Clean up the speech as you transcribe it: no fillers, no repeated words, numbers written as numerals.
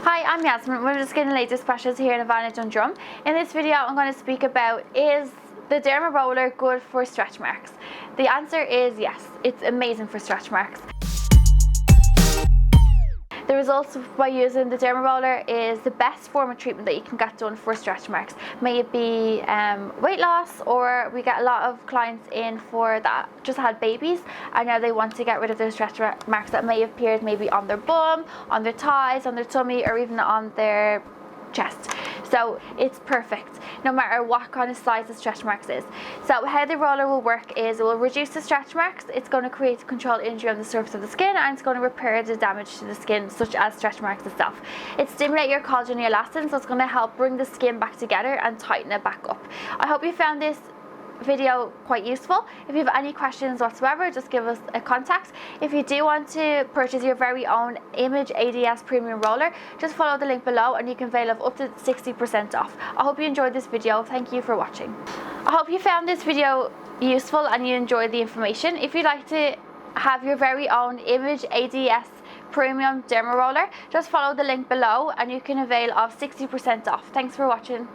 Hi, I'm Yasmin. We're just getting latest specials here in Havana, Dundrum. In this video, I'm going to speak about, is the Dermaroller good for stretch marks? The answer is yes. It's amazing for stretch marks. The results by using the Dermaroller is the best form of treatment that you can get done for stretch marks. May it be weight loss, or we get a lot of clients in for that just had babies and now they want to get rid of their stretch marks that may have appeared maybe on their bum, on their thighs, on their tummy, or even on their chest. So it's perfect no matter what kind of size the stretch marks is. So how the roller will work is it will reduce the stretch marks, it's going to create controlled injury on the surface of the skin, and it's going to repair the damage to the skin, such as stretch marks itself. It stimulates your collagen and elastin, so it's going to help bring the skin back together and tighten it back up. I hope you found this video quite useful. If you have any questions whatsoever, just give us a contact. If you do want to purchase your very own Image ADS premium roller, just follow the link below and you can avail of up to 60% off. I hope you enjoyed this video. Thank you for watching. I hope you found this video useful and you enjoyed the information. If you'd like to have your very own Image ADS premium derma roller, just follow the link below and you can avail of 60% off. Thanks for watching.